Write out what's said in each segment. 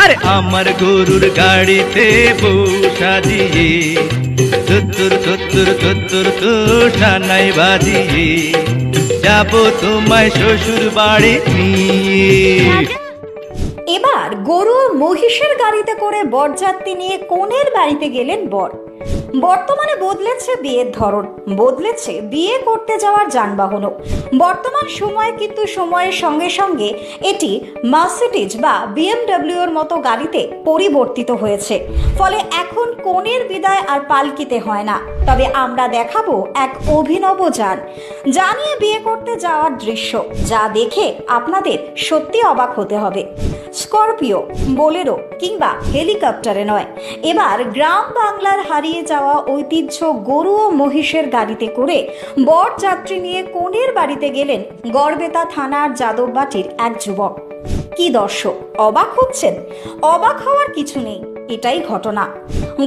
আরে আমার গরুর গাড়িতে বসা দিয়ে তুত্তুর তুত্তুর তুত্তুর তুষানাই বাজিয়ে যাবো তোমায় শ্বশুর বাড়ি নিয়ে। এবার গরু ও মহিষের গাড়িতে করে বরযাত্রী নিয়ে কনের বাড়িতে গেলেন বর। বর্তমানে বদলেছে বিয়ের ধরন, বদলেছে বিয়ে করতে যাওয়ার যানবাহনও। বর্তমান সময়ে কিন্তু সময়ের সঙ্গে সঙ্গে এটি মার্সিডিজ বা BMW এর মতো গাড়িতে পরিবর্তিত হয়েছে। ফলে এখন কনের বিদায় আর পালকিতে হয় না, তবে আমরা দেখাবো এক অভিনব যান, যা নিয়ে বিয়ে করতে যাওয়ার দৃশ্য, যা দেখে আপনাদের সত্যি অবাক হতে হবে। স্করপিও, বোলেরো কিংবা হেলিকপ্টারে নয়, এবার গ্রাম বাংলার হারিয়ে যাওয়া ঐতিহ্য গরু ও মহিষের গাড়িতে করে বরযাত্রী নিয়ে কনের বাড়িতে গেলেন গড়বেতা থানার যাদববাটির এক যুবক। কি দর্শক, অবাক হচ্ছেন? অবাক হওয়ার কিছু নেই, এটাই ঘটনা।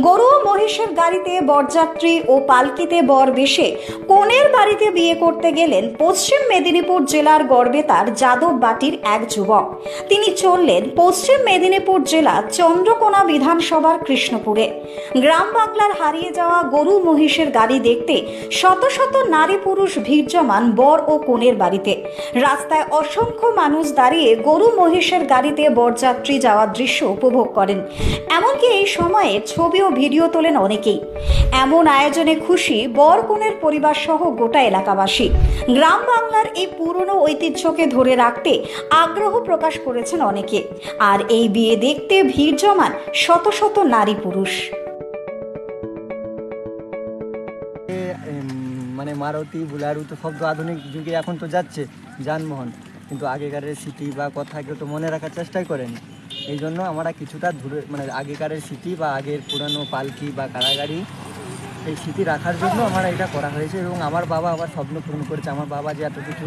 গরু ও মহিষের গাড়িতে বরযাত্রী ও পালকিতে বর বেশে কনের বাড়িতে বিয়ে করতে গেলেন পশ্চিম মেদিনীপুর জেলার গড়বেতার যাদববাটির এক যুবক। তিনি চললেন পশ্চিম মেদিনীপুর জেলা চন্দ্রকোনা বিধানসভার কৃষ্ণপুরে। গ্রাম বাংলার হারিয়ে যাওয়া গরু মহিষের গাড়ি দেখতে শত শত নারী পুরুষ ভিড় জমান বর ও কনের বাড়িতে। রাস্তায় অসংখ্য মানুষ দাঁড়িয়ে গরু মহিষের গাড়িতে বরযাত্রী যাওয়ার দৃশ্য উপভোগ করেন। এমনকি এই সময়ে ছবি ও ভিডিও তোলেন অনেকেই। এমন আয়োজনে খুশি বর কনের পরিবার সহ গোটা এলাকাবাসী। গ্রাম বাংলার এই পুরনো ঐতিহ্যকে ধরে রাখতে আগ্রহ প্রকাশ করেছেন অনেকে। আর এই বিয়ে দেখতে ভিড় জমান শত শত নারী পুরুষ। মানে মারুতি বুলারু তো সব তো আধুনিক যুগে এখন তো যাচ্ছে যানবাহন, কিন্তু আগেকারের স্মৃতি বা কথা কেউ তো মনে রাখার চেষ্টাই করেনি। এই জন্য আমরা কিছুটা দূরে মানে আগেকারের স্মৃতি বা আগের পুরানো পালকি বা কারাগাড়ি এই স্মৃতি রাখার জন্য আমরা এটা করা হয়েছে। এবং আমার বাবা আবার স্বপ্ন পূরণ করেছে। আমার বাবা যে এত কিছু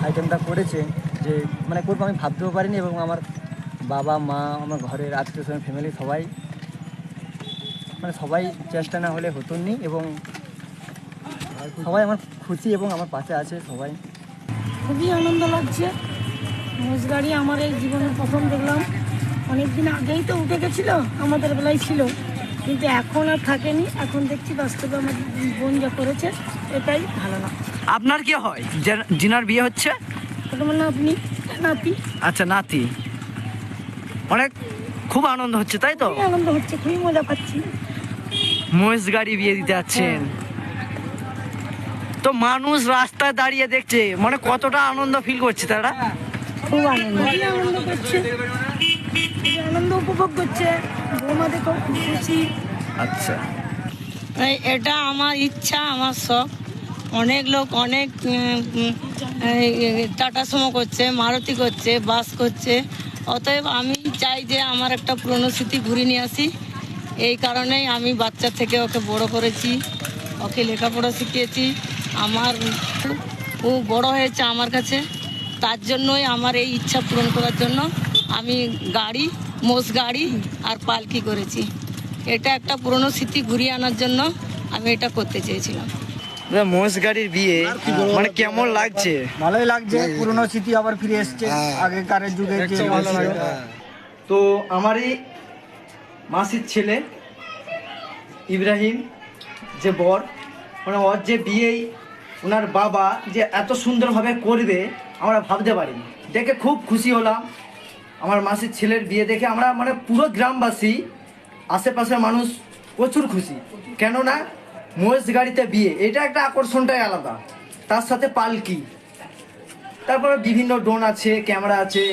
আইটেমটা করেছে যে মানে করবো আমি ভাবতেও পারিনি। এবং আমার বাবা মা আমার ঘরের আত্মীয় স্বজন ফ্যামিলি সবাই মানে সবাই চেষ্টা না হলে হতো নি। এবং সবাই আমার খুশি এবং আমার পাশে আছে সবাই। খুবই আনন্দ লাগছে। মোষ গাড়ি আমার এই জীবনের প্রথম দেখলাম। অনেকদিন আগেই তো উঠে গেছিলো, আমাদের বেলায় ছিল, কিন্তু এখন আর থাকেনি। এখন দেখছি বাস্তবে আমার বোন যা করেছে, এটাই ভালো লাগছে। আপনার কি হয় জিনার বিয়ে হচ্ছে? মানে আপনি নাতি। আচ্ছা, নাতি। অনেক খুব আনন্দ হচ্ছে, তাই তো? খুবই আনন্দ হচ্ছে, খুবই মজা পাচ্ছি। মহিষ গাড়ি বিয়ে দিতে যাচ্ছেন, তো মানুষ রাস্তায় দাঁড়িয়ে দেখছে, মানে কতটা আনন্দ ফিল করছে তারা? খুব আনন্দ, আনন্দ করছে, আনন্দ উপভোগ করছে। বৌমা দেখো খুব খুশি। আচ্ছা, এটা আমার ইচ্ছা, আমার শখ। অনেক লোক অনেক টাটা সুমো করছে, মারুতি করছে, বাস করছে। অতএব আমি চাই যে আমার একটা পুরনো স্মৃতি ঘুরিয়ে নিয়ে আসি। এই কারণেই আমি বাচ্চা থেকে ওকে বড় করেছি, ওকে লেখাপড়া শিখিয়েছি। আমার ও বড় হয়েছে আমার কাছে, তার জন্যই আমার এই ইচ্ছা পূরণ করার জন্য আমি গাড়ি, মোষ গাড়ি আর পালকি করেছি। এটা একটা পুরনো স্মৃতি ঘুরিয়ে আনার জন্য আমি এটা করতে চেয়েছিলাম। মহিষ গাড়ির বিয়ে মানে কেমন লাগছে? ভালোই লাগছে, পুরনো স্মৃতি আবার ফিরে এসছে আগেকারের যুগে যে ছিল। তো আমারই মাসির ছেলে ইব্রাহিম যে বর, মানে ওর যে বিয়েই ওনার বাবা যে এত সুন্দরভাবে করবে আমরা ভাবতে পারিনি। দেখে খুব খুশি হলাম। আমার মাসির ছেলের বিয়ে দেখে আমরা মানে পুরো গ্রামবাসী, আশেপাশের মানুষ প্রচুর খুশি। কেননা মহিষ গাড়িতে বিয়ে, এটা একটা আকর্ষণটাই আলাদা। তার সাথে পালকি, তারপরে বিভিন্ন ড্রোন আছে, ক্যামেরা আছে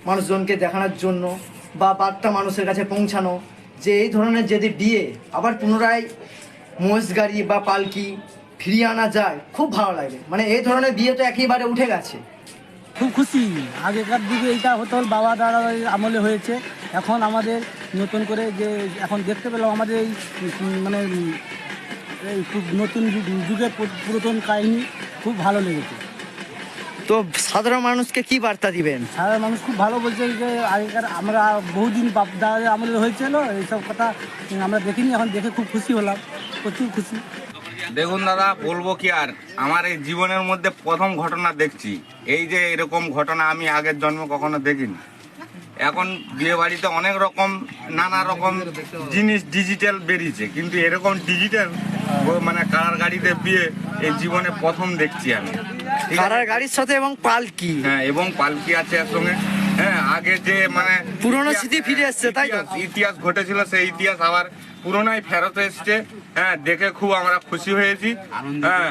মানুষজনকে দেখানোর জন্য বা বার্তা মানুষের কাছে পৌঁছানো যে এই ধরনের যদি বিয়ে আবার পুনরায় মহিষ গাড়ি বা পালকি ফিরিয়ে আনা যায়, খুব ভালো লাগে। মানে এই ধরনের বিয়ে তো একেবারে উঠে গেছে। খুব খুশি। আগেকার দিকে এইটা হতো বাবা দাদা আমলে হয়েছে, এখন আমাদের নতুন করে যে এখন দেখতে পেলাম আমাদের এই মানে এই খুব নতুন যুগের পুরাতন কাহিনী খুব ভালো লেগেছে। তো সাধারণ মানুষকে কি বার্তা দিবেন? সাধারণ মানুষ খুব ভালো বলছে যে আগেকার আমরা বহুদিন বাপ দাদাদের আমলে হয়েছিল এইসব কথা আমরা দেখিনি, এখন দেখে খুব খুশি হলাম, প্রচুর খুশি। দেখুন দাদা, বলবো কি আর, আমার এই জীবনের মধ্যে প্রথম ঘটনা দেখছি। এই যে এরকম ঘটনা আমি আগের জন্মে কখনো দেখিনি। এখন বিয়ে বাড়িতে অনেক রকম নানা রকম জিনিস ডিজিটাল বেরিয়েছে, কিন্তু এরকম ডিজিটাল মানে কারার গাড়িতে বিয়ে এই জীবনে প্রথম দেখছি আমি। ঠিক আছে? কারার গাড়ির সাথে এবং পালকি। হ্যাঁ, এবং পালকি আছে এর সঙ্গে। হ্যাঁ, আগে যে মানে পুরনো স্মৃতি ফিরে এসছে, তাই তো? ইতিহাস ঘটেছিল, সেই ইতিহাস আবার পুরোনাই ফেরত এসছে। হ্যাঁ, দেখে খুব আমরা খুশি হয়েছি। হ্যাঁ,